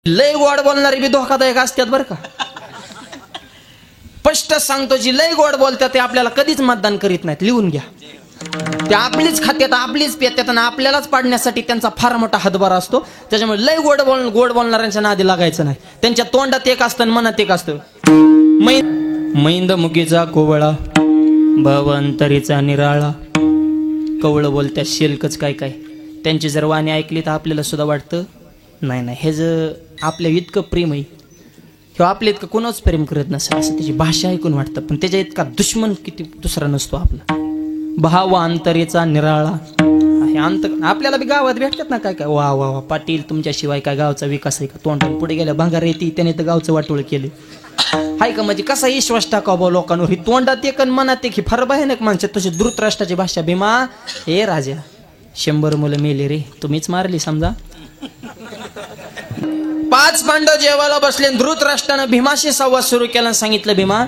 लय गोड बोलणारी बी धोकादायक असतात बरं का. स्पष्ट सांगतो, जी लय गोड बोलतात ते आपल्याला कधीच मतदान करीत नाहीत. लिहून घ्या. ते आपलीच खात्यात आपलीच पेत्यात आणि आपल्यालाच पाडण्यासाठी त्यांचा फार मोठा हातभार असतो. त्याच्यामुळे लय गोड बोलणाऱ्यांच्या नादी लागायचं नाही. त्यांच्या तोंडात एक असतं आणि मनात एक असतं. मैंद मुगीचा कोवळा भवंतरीचा निराळा. कवळं बोलत्या शेलकच काय काय. त्यांची जर वाणी ऐकली तर आपल्याला सुद्धा वाटतं नाही नाही हे जर आपल्या इतकं प्रेम आहे किंवा आपल्या इतकं कोणाच प्रेम करत नसेल असं त्याची भाषा ऐकून वाटतं. पण त्याच्या इतका दुश्मन किती दुसरा नसतो आपला. भाव अंतरेचा निराळा. हे अंत आपल्याला बी गावात भेटतात ना काय काय. वा वा वा पाटील तुमच्याशिवाय काय गावचा विकास आहे का. तोंडाने पुढे गेल्या भांगार येते त्याने तर गावचं वाटोळ केले हाय का. म्हणजे कसा विश्वास टाकावा लोकांवर. ही तोंडात एक आणि मनात एक ही फार भयानक माणसं. तशी धृतराष्ट्राची भाषा. भीमा हे राजा 100 मुलं मेले रे तुम्हीच मारली समजा. 5 पांडव जेवायला बसले. धृतराष्ट्रानं भीमाशी संवाद सुरू केला. सांगितलं भीमा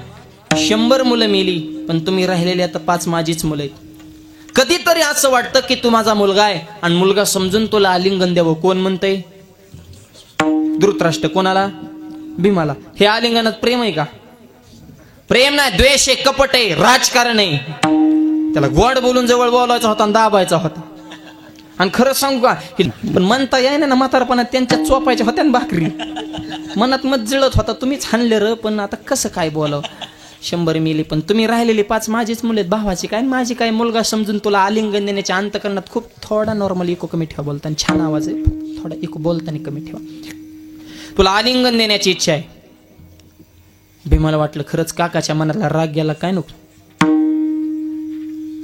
100 मुलं मेली पण तुम्ही राहिलेली आता 5 माझीच मुलं आहेत. कधीतरी असं वाटतं की तू माझा मुलगा आहे आणि मुलगा समजून तुला आलिंगन द्यावं. कोण म्हणतंय. धृतराष्ट्र. कोणाला. भीमाला. हे आलिंगनात प्रेम आहे का. प्रेम नाही, द्वेष आहे, कपट आहे, राजकारण आहे. त्याला गोड बोलून जवळ बोलायचा होता आणि दाबायचा होता. आणि खरं सांगू का पण म्हणता येईना ना म्हातारपणात त्यांच्या चोपायच्या होत्या ना भाकरी. मनात मत जळत होता तुम्हीच हाणले र. पण आता कसं काय बोलावं. 100 मिली पण तुम्ही राहिलेली 5 माझीच मुले आहेत. भावाची काय माझी काय. मुलगा समजून तुला आलिंगन देण्याच्या अंतकरणात खूप थोडा नॉर्मल इको कमी ठेवा. बोलताना छान आवाज आहे. थोडा इको बोलताना कमी ठेवा. तुला आलिंगन देण्याची इच्छा आहे. भीमाला वाटलं खरंच काकाच्या मनाला राग गेला काय नको.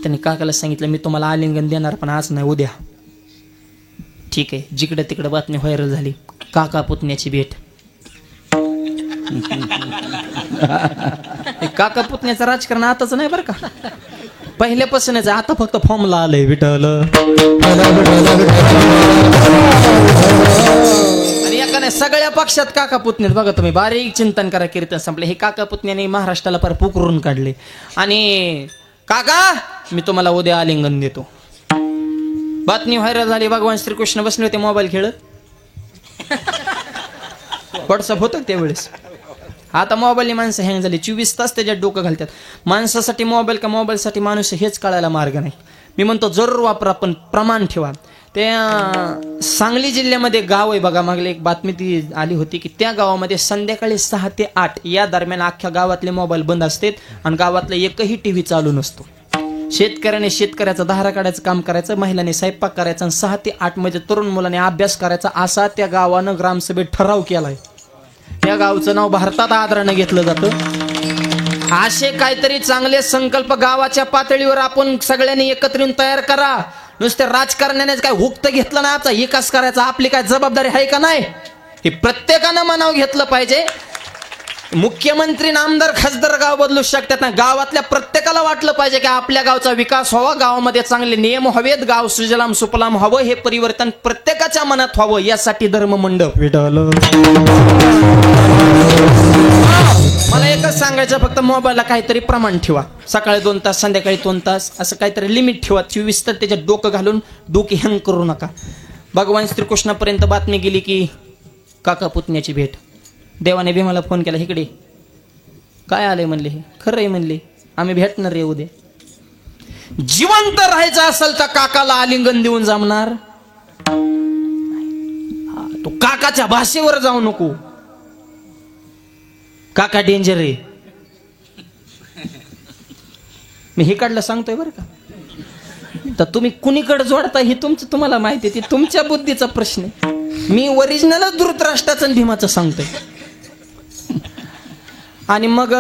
त्याने काकाला सांगितलं मी तुम्हाला आलिंगन देणार पण आज नाही उद्या. ठीक आहे. जिकडे तिकडे बातमी व्हायरल झाली. काका पुतण्याची भेट. काका पुतण्याचं राजकारण आताच नाही बरं का. पहिल्यापासूनच. आता फक्त फॉर्मला आलंय विठ्ठल. आणि एकाने सगळ्या पक्षात काका पुतण्यात बघा तुम्ही बारीक चिंतन करा. कीर्तन संपले. हे काका पुतण्याने महाराष्ट्राला पर पुकरून काढले. आणि काका मी तुम्हाला उद्या आलिंगन देतो. बातमी व्हायरल झाली. भगवान श्रीकृष्ण बसले होते मोबाईल खेळत. व्हॉट्सअप होतं त्यावेळेस. आता मोबाईलनी माणसं हँग झाली. 24 तास त्याच्यात डोकं घालतात. माणसासाठी मोबाईल का मोबाईलसाठी माणूस हेच कळायला मार्ग नाही. मी म्हणतो जरूर वापरा पण प्रमाण ठेवा. त्या सांगली जिल्ह्यामध्ये गाव आहे बघा. मागली एक बातमी ती आली होती की त्या गावामध्ये संध्याकाळी 6 ते 8 या दरम्यान अख्ख्या गावातले मोबाईल बंद असतात आणि गावातला एकही टीव्ही चालू नसतो. शेतकऱ्याने शेतकऱ्याचा धारा काढायचं काम करायचं. महिलांनी स्वयंपाक करायचा. 6 ते 8 मध्ये तरुण मुलांनी अभ्यास करायचा. असा त्या गावानं ग्रामसभेत ठराव केलाय. त्या गावचं नाव भारतात आदरानं घेतलं जातं. असे काहीतरी चांगले संकल्प गावाच्या पातळीवर आपण सगळ्यांनी एकत्र येऊन तयार करा. नुसते राजकारण्याने काय हुक्त घेतलं नाही. आपला विकास करायचा आपली काय जबाबदारी आहे का नाही हे प्रत्येकानं मनावर घेतलं पाहिजे. मुख्यमंत्री आमदार खासदार गाव बदलू शकतात ना. गावातल्या प्रत्येकाला वाटलं पाहिजे की आपल्या गावचा विकास व्हावा. गावामध्ये चांगले नियम हवेत. गाव सुजलाम सुफलाम हवं. हे परिवर्तन प्रत्येकाच्या मनात व्हावं. यासाठी धर्म मंडप. मला एकच सांगायचं फक्त मोबाईलला काहीतरी प्रमाण ठेवा. सकाळी 2 तास संध्याकाळी 2 तास असं काहीतरी लिमिट ठेवा. 24 तास त्याच्यात डोकं घालून डोके हँग करू नका. भगवान श्रीकृष्णापर्यंत बातमी गेली की काका पुतण्याची भेट. देवाने भीमाला फोन केला. इकडे काय आलंय म्हणले. हे खरं आहे म्हणले. आम्ही भेटणार रे उद्या. जिवंत राहायचं असेल तर काकाला आलिंगन देऊन जमणार. तो काकाच्या भाषेवर जाऊ नको. काका डेंजर आहे. मी हे काढलं सांगतोय बरं का. तर तुम्ही कुणीकडे जोडता हे तुमचं तुम्हाला माहिती आहे. ते तुमच्या बुद्धीचा प्रश्न आहे. मी ओरिजिनल धृतराष्ट्राचं आणि भीमाचं सांगतोय. आणि मग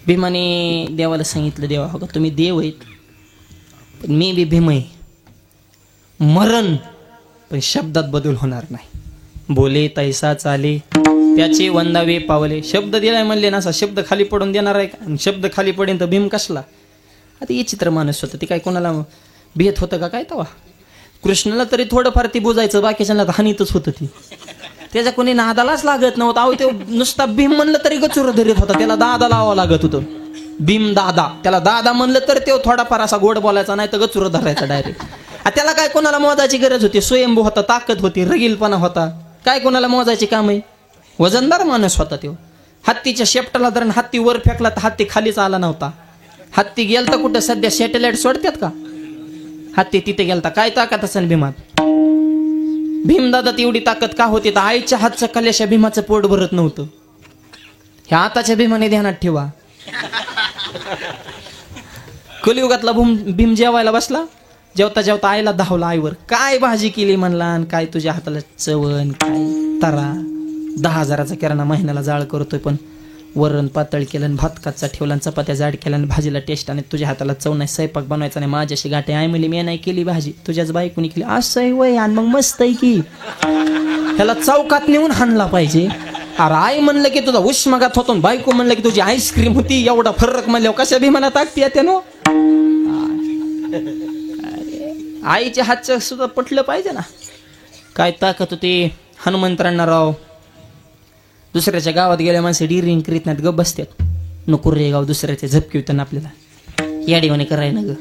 भीमाने देवाला सांगितलं देवा हो तुम्ही देव आहेत पण मी बी भीम आहे. मरण पण शब्दात बदल होणार नाही. बोले तैसा चाले त्याचे वंदावे पावले. शब्द दिलाय म्हणले ना असा शब्द खाली पडून देणार आहे का. शब्द खाली पडेन तर भीम कसला. आता हे चित्र माणूस होतं. ते काय कोणाला भेट होतं का काय तवा. कृष्णाला तरी थोडंफार ती बुजायचं. बाकीच्यांना हानीतच होतं. ती त्याच्या कोणी नादालाच लागत नव्हतं. अहो ते नुसता भीम म्हणलं तरी गचुर धरीत होता. त्याला दादा लावावं लागत होतं. भीम दादा. त्याला दादा म्हणलं तर तो थोडाफार असा गोड बोलायचा नाही तर गचुर धरायचा डायरेक्ट. त्याला काय कोणाला मोजायची गरज होती? स्वयंभू होता, ताकद होती, रगीलपणा होता. काय कोणाला मोजायची काम आहे? वजनदार माणूस होता तो. हत्तीच्या शेपटाला धरण हत्ती वर फेकला तर हत्ती खालीच आला नव्हता. हत्ती गेलता कुठं? सध्या सॅटेलाइट सोडतात का? हत्ती तिथे गेलता. काय ताकद असेल भीमात? भीमदादात एवढी ताकद का होती? तर आईच्या हातचं खाल्ल्याशिवाय भीमाचं पोट भरत नव्हतं. ह्या आताच्या भीमाने ध्यानात ठेवा. कलियुगातला भीम जेवायला बसला, जेवता जेवता आईला धावला आईवर. काय भाजी केली म्हणला, आणि काय तुझ्या हाताला चवण, काय तरा. 10,000चा किराणा महिन्याला जाळ करतोय, पण वरण पातळ केलं, भात कच्चा ठेवला, चपात्या जाड केल्या, भाजीला टेस्ट, आणि तुझ्या हाताला चव नाही, स्वयंपाक बनवायचा नाही. माझ्याशी गाठी आई म्हणली मी नाही केली भाजी, तुझ्याच बायकोनी केली. असं वय, आणि मग मस्त आहे की. ह्याला चौकात नेऊन हाणला पाहिजे. अरे आई म्हणलं की तुझा उष्माघात होतो, बायको म्हणलं की तुझी आईस्क्रीम होती. एवढा फरक म्हणल्यावर कशा भीमाला ताकती येते नो? आईच्या हातचं सुद्धा पटलं पाहिजे ना. काय ताकद होती हनुमंतरांना राव. दुसऱ्याच्या गावात गेल्या माणसं डिरिंग करीत नाहीत, गप बसतात. नको रे गाव दुसऱ्याचे झपकी होतं ना आपल्याला, याडीवाने कराय ना ग.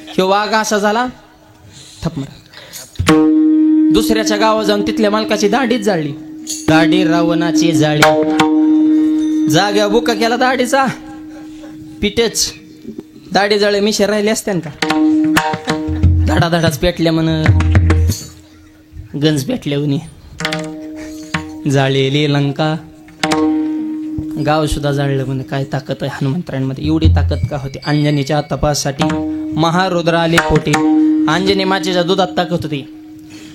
ह्यो वाघ असा झाला, थप मारा. दुसऱ्याच्या गावात जाऊन तिथल्या मालकाची दाढीच जाळली. दाढी रावणाची जाळी. जाग्या बुका केला दाढीचा, पिटेच दाढी जाळे मिशे राहिले असते का? धडाधडाच पेटल्या म्हण, गंज पेटल्या उनी. जाळलेली लंका, गाव सुद्धा जाळलं म्हणे. काय ताकद आहे हनुमंतरांमध्ये. एवढी ताकद का होती? अंजनीच्या तपासासाठी महारुद्र आले पोटी. अंजनी मातेच्या दुधात ताकद होती.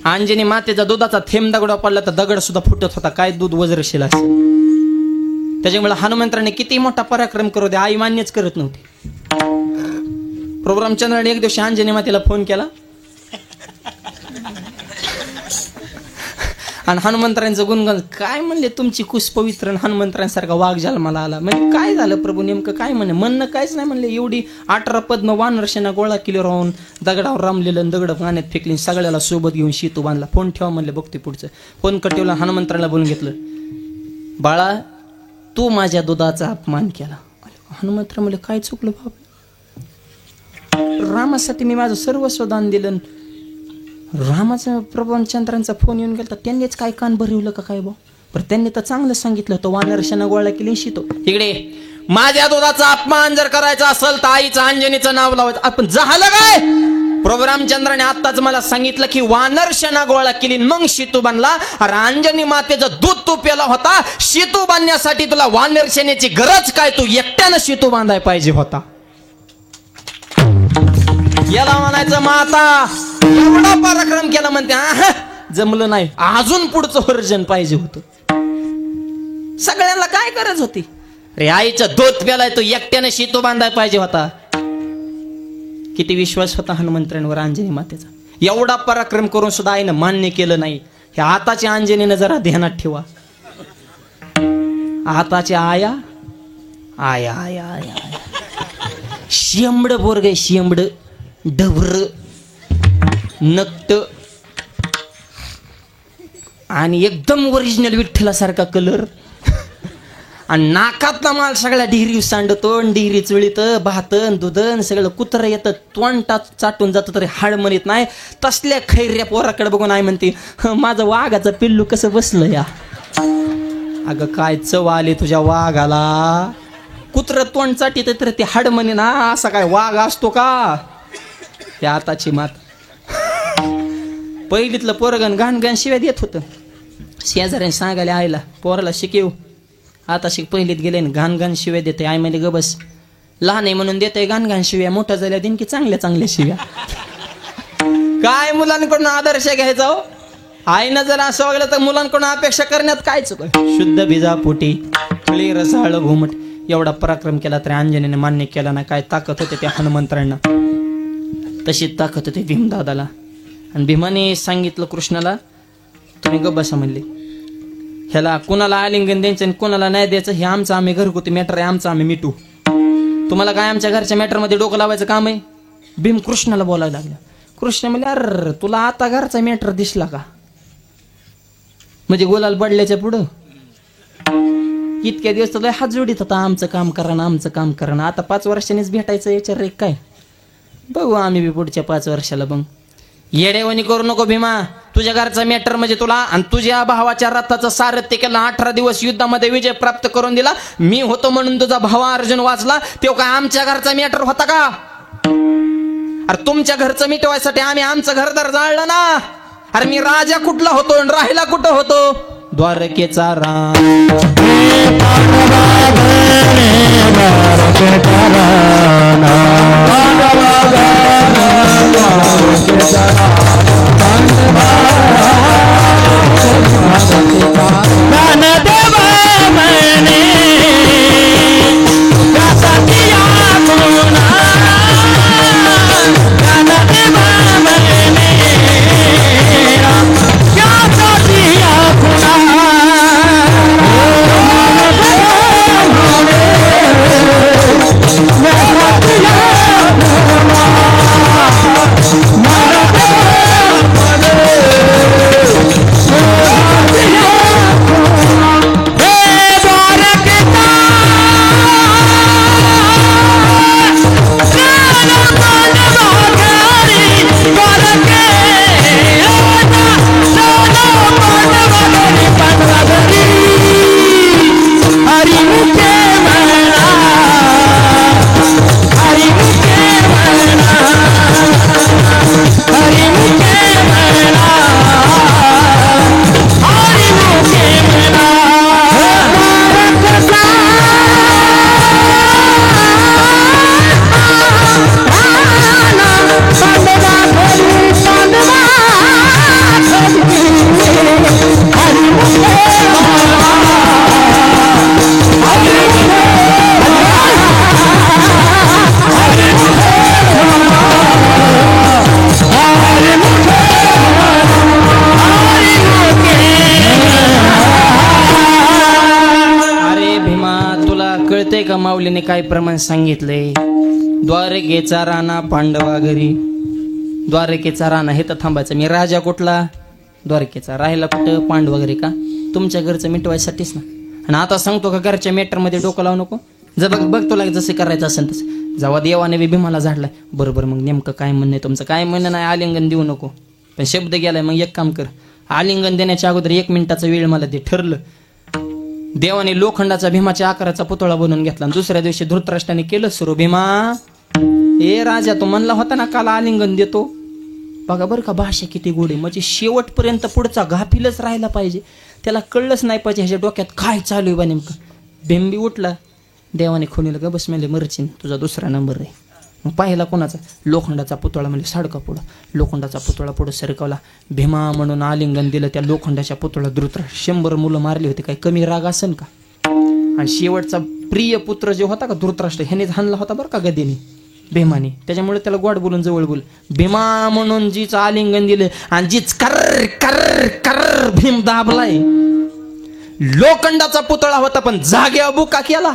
अंजनी मातेचा दुधाचा थेंब दगडा पडला तर दगड सुद्धा फुटत होता. काय दूध वज्रशील असं. त्याच्यामुळे हनुमंतराने किती मोठा पराक्रम करू दे, आई मान्यच करत नव्हती. प्रभू रामचंद्राने एक दिवशी अंजनी मातेला फोन केला, आणि हनुमंतरांचं गुणगान काय म्हणले, तुमची कुस पवित्र, हनुमंतरांसारखा वाघ जन्माला आला. म्हणजे काय झालं प्रभू नेमकं काय म्हणे? म्हणणं काहीच नाही म्हणले. एवढी 18 पद्म वानरसेना गोळा केली, राहून दगडावर रमलेलं, दगड पाण्यात फेकली, सगळ्याला सोबत घेऊन शेतू बांधला. फोन ठेवा म्हणले, बघते पुढचं. फोन कटवला, हनुमंतराला बोलून घेतलं. बाळा तू माझ्या दुधाचा अपमान केला. हनुमंतर म्हणले काय चुकलं बाबा? रामासाठी मी माझं सर्वस्व दान दिलं. रामाचा प्रभू रामचंद्रांचा फोन येऊन गेला, त्यांनीच काय कान भरवलं का काय बा? पण त्यांनी तर चांगलं सांगितलं होतं, वानरशाना गोळा केली शितो. इकडे माझ्या दुधाचा अपमान जर करायचा असेल तर आईचं अंजनीचं नाव लावायचं. आपण झालं काय? प्रभू रामचंद्राने आत्ताच मला सांगितलं की वानरशाना गोळा केली, मग शितू बांधला. अरे अंजनी मातेचं दूध तू प्याला होता, शितू बांधण्यासाठी तुला वानरसेनेची गरज काय? तू एकट्यानं शितू बांधाय पाहिजे होता. याला म्हणायचं माता एवढा पराक्रम केला म्हणते, जमलं नाही, अजून पुढचं वर्जन पाहिजे होतं. सगळ्यांना काय गरज होती रे? आईचं दूध प्यालाय, तो एकट्याने शितो बांधाय पाहिजे होता. किती विश्वास होता हनुमंतरांवर अंजनी मातेचा. एवढा पराक्रम करून सुद्धा आईनं मान्य केलं नाही. हे आताच्या अंजनीनं जरा ध्यानात ठेवा. आताच्या आया आया आया आया शेंबड बोरग, शेंबड डबर नक्त, आणि एकदम ओरिजिनल विठ्ठलासारखा कलर, आणि नाकातला माल सगळ्या डिहरी सांडतो, डिहरी चुळीत भातन दुधन सगळं कुत्र येतं, तोंड चाटून जातं तरी हाड म्हणत नाही. तसल्या खैर्या पोराकडे बघून आई म्हणते माझं वाघाचं पिल्लू कसं बसलं या. अगं काय चव आली तुझ्या वाघाला. कुत्र तोंड चाटीत तर ते हाड म्हणे ना, असा काय वाघ असतो का? हे आताची मात. पहिलीतलं पोरगण घाण घाण शिव्या देत होतं. शेजाऱ्याने सांगायला आईला पोराला शिकेव, आता शिक पहिलीत गेले घाण घाण शिव्या देते. आई म्हणजे ग बस, लहान आहे म्हणून देते घाण घाण शिव्या, मोठा झाल्या दिन की चांगल्या चांगल्या शिव्या. काय मुलांकडून आदर्श घ्यायचा हो? आईनं जर असं वागलं तर मुलांकडून अपेक्षा करण्यात काय चुक? शुद्ध बीजा पोटी खळी रसाळ घुमट. एवढा पराक्रम केला तरी अंजनीने मान्य केला ना. काय ताकद होते त्या हनुमंतरांना, तशी ताकद होती भीमदादाला. आणि भीमाने सांगितलं कृष्णाला तुम्ही ग बसा म्हणले. ह्याला कुणाला आलिंगन द्यायचं आणि कुणाला नाही द्यायचं हे आमचं आम्ही घरगुती मॅटर आहे, आमचं आम्ही मिटू. तुम्हाला काय आमच्या घरच्या मॅटरमध्ये डोकं लावायचं काम आहे? भीम कृष्णाला बोलायला लागला. कृष्ण म्हणले अरे तुला आता घरचा मॅटर दिसला का? म्हणजे गोलाल बडल्याच्या पुढं इतक्या दिवस तुला हात जोडीत होता, आमचं काम करा ना आमचं काम करा ना. आता 5 वर्षांनीच भेटायचं याच्यावर काय? बघू आम्ही बी पुढच्या 5 वर्षाला. मग येडेवानी करू नको भीमा. तुझ्या घरचा मॅटर म्हणजे तुला आणि तुझ्या भावाच्या रथाचं सारथ्य केलं. 18 दिवस युद्धामध्ये विजय प्राप्त करून दिला. मी होतो म्हणून तुझा भाव अर्जुन वाचला. तो काय आमच्या घरचा मॅटर होता का? अरे तुमच्या घरचं मिटवायसाठी आम्ही आमचं घरदार जाळलं ना. अरे मी राजा कुठला होतो आणि राहिला कुठं होतो? द्वारकेचा राम. का माऊलीने काय प्रमाण सांगितलंय? द्वारकेचा राणा पांडवा घरी. द्वारकेचा राणा हे तर थांबायचं. मी राजा कुठला? द्वारकेचा. राहिला कुठं? पांडवा घरी. का? तुमच्या घरचं मिटवायसाठीच ना. आणि आता सांगतो का घरच्या मॅटर मध्ये डोकं लावू नको. बघ तुला जसं करायचं असेल तसं. जेव्हा देवाने बी भीमाला झाडलाय बरोबर. मग नेमकं काय म्हणणं आहे तुमचं? काय म्हणणं नाही आलिंगन देऊ नको. पण शब्द गेलाय. मग एक काम कर, आलिंगन देण्याच्या अगोदर 1 मिनिटाचा वेळ मला दे. ठरलं. देवाने लोखंडाचा भीमाच्या आकाराचा पुतळा बनवून घेतला. दुसऱ्या दिवशी धृतराष्ट्राने केलं सुरू. भीमा ए राजा, तो म्हणला होता ना काल आलिंगन देतो. बघा बरं का भाषा किती गोडी. म्हणजे शेवटपर्यंत पुढचा गाफीलच राहायला पाहिजे. त्याला कळलंच नाही पाहिजे ह्याच्या डोक्यात काय चालू आहे बा नेमकं. भीम बी उठला. देवाने खुनीला ग बस म्हणले मरचिन तुझा दुसरा नंबर आहे. मग पाहिला कोणाचा? लोखंडाचा पुतळा. म्हणजे साडका पुढं. लोखंडाचा पुतळा पुढं सरकवला. भीमा म्हणून आलिंगन दिलं त्या लोखंडाच्या पुतळा. धृतराष्ट्र 100 मुलं मारली होती. काही कमी राग असेल का? आणि शेवटचा प्रिय पुत्र जो होता का धृतराष्ट्र, ह्यानेच हाणला होता बरं का गदेने भीमाने. त्याच्यामुळे त्याला गोड बोलून जवळ बोल. भीमा म्हणून जीच आलिंगन दिलं आणि जीच कर कर कर भीम दाबलाय. लोखंडाचा पुतळा होता पण जाग्यावर बुका केला.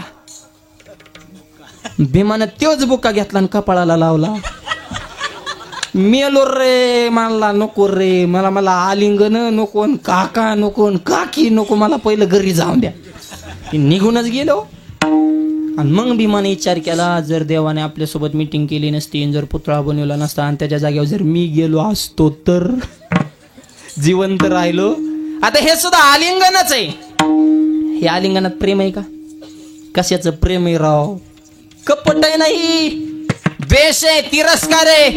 भीमानं तोच बुका घेतला आणि कपाळाला लावला. मेलो रे, मला नको रे. मला आलिंगन नको, काका नको, काकी नको. मला पहिलं घरी जाऊन द्या. निघूनच गेलो. आणि मग भीमाने विचार केला, जर देवाने आपल्यासोबत मीटिंग केली नसती, जर पुतळा बनवला नसता आणि त्याच्या जागेवर जर मी गेलो असतो तर जिवंत राहिलो. आता हे सुद्धा आलिंगनच आहे. हे आलिंगनात प्रेम आहे का? कशाचं प्रेम आहे राव? कपट आहे नाही, द्वेष आहे, तिरस्कार आहे.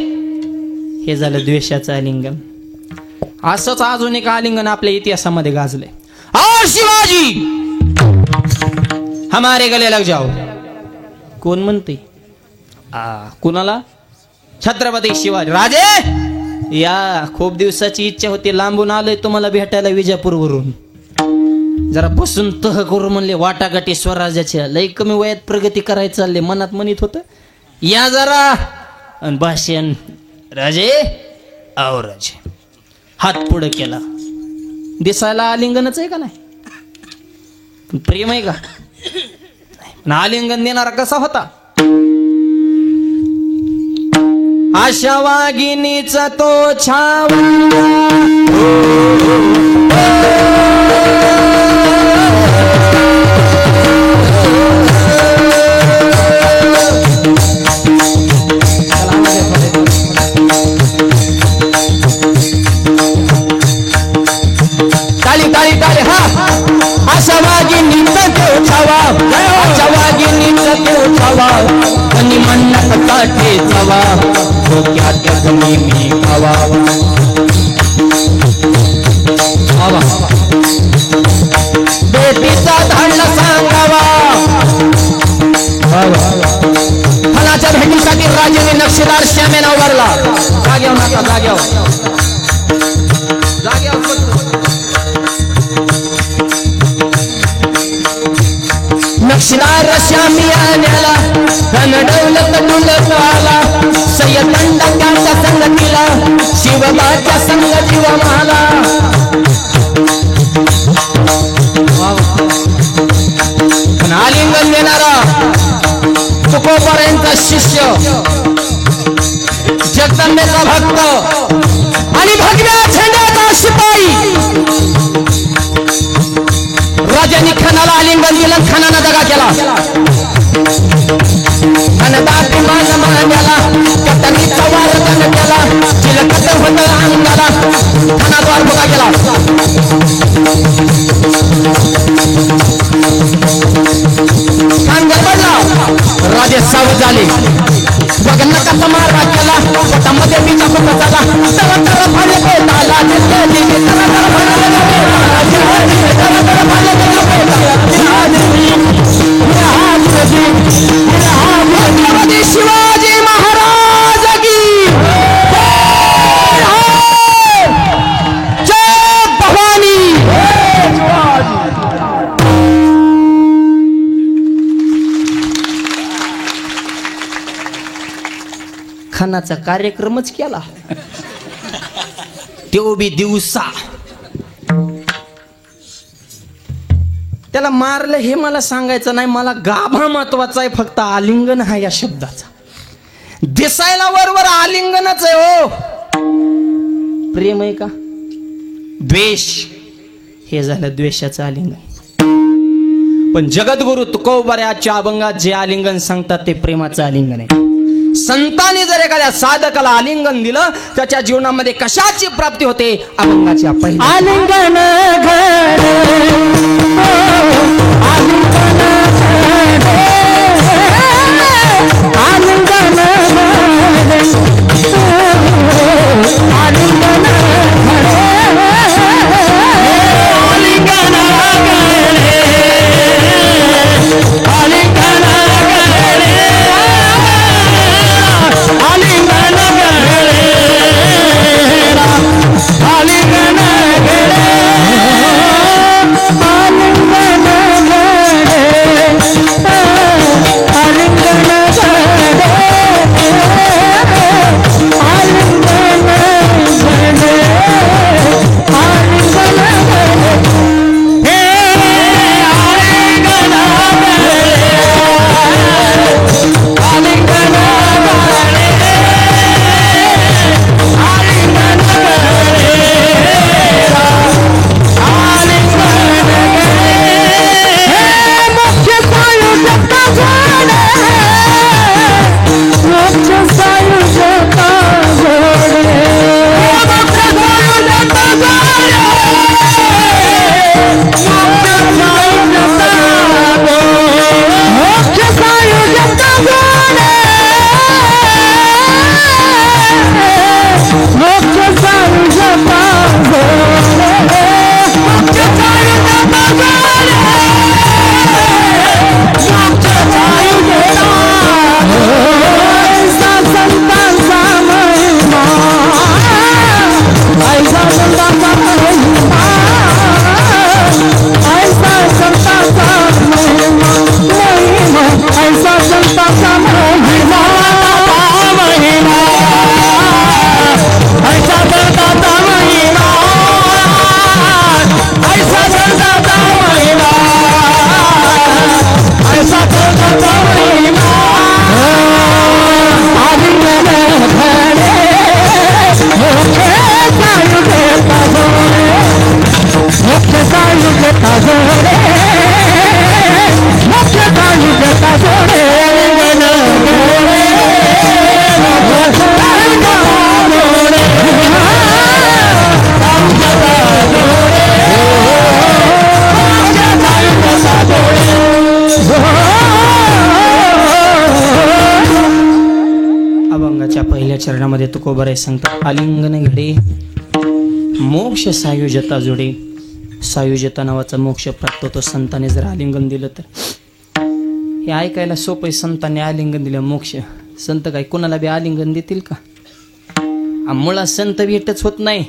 हे झालं द्वेषाचं आलिंगन. असंच अजून एक आलिंगन आपल्या इतिहासामध्ये गाजलंय. आ शिवाजी हमारे गले लग जाओ. कोण म्हणते? कुणाला? छत्रपती शिवाजी राजे या. खूप दिवसाची इच्छा होती, लांबून आलोय तुम्हाला भेटायला विजापूरवरून. जरा बसून तह करू म्हणले. वाटाघाटी स्वराज्याच्या लय कमी वयात प्रगती करायचं चालले. मनात म्हणत होतं या जरा. भाषण राजे आओ राजे. हात पुढे केला. दिसायला आलिंगनच आहे का नाही? प्रेम आहे का? आलिंगन देणारा कसा होता? आशा वागिनीचा तो छावा. टाळी टाळी हा अशा वाघिणीचा देव छावा अशा वाघिणीचा देव छावा आणि मन्नात काठे जावा डोक्यात जमी मी खावा बेटीचा धाडला सांगावा फलाच्या भेटीसाठी राजाने नक्षीदार श्यामे नाव भरला जाग्यावर नाका जाग्यावर नक्षीदार श्यामी आण्याला धन डौलत डुलत आला सय्यदंडा त्याच्या संगतीला शिवबाच्या संग जीव माला आलिंगन देणारा तुकोबारायांचा शिष्य जगदंबेचा भक्त आणि भगव्या झेंड्याचा शिपाई राजांनी खानाला आलिंगन दिलं खानानं दगा केला दाटी मान मांडला कटनीचा वारदान केला चिलकत होत अंगाला खानाद्वार बघा गेला खान गडबडला राजे सावध झाले नकाचा मारवा केला पोटामध्ये बीजा फुटत झाला तर तर भाले पोटाला शिवाजी महाराज की जय भवानी खानाचा कार्यक्रमच केला तो बी दिवसा त्याला मारलं हे मला सांगायचं नाही मला गाभा महत्वाचा आहे फक्त आलिंगन हा या शब्दाचा दिसायला वरवर आलिंगनच आहे हो प्रेम आहे का द्वेष हे झालं द्वेषाचं आलिंगन पण जगद्गुरु तुकोबाराच्या अभंगात जे आलिंगन सांगतात ते प्रेमाचं आलिंगन आहे संतांनी जर एखाद्या साधकाला आलिंगन दिलं त्याच्या जीवनामध्ये कशाची प्राप्ती होते अभंगाच्या पहिल्या आलिंगन आलिंगन शरणामध्ये तुकोबाराय सांगतात आलिंगन घडे मोक्ष सायुजता जोडे. सायुजता नावाचा मोक्ष प्राप्त होतो संतांनी जर आलिंगन दिलं तर. हे ऐकायला सोपं आहे, संतांनी आलिंगन दिलं मोक्ष. संत काय कोणाला बी आलिंगन देतील का? मुळात संत भेटच होत नाही.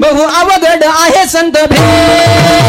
बहु अवघड आहे संत भेट.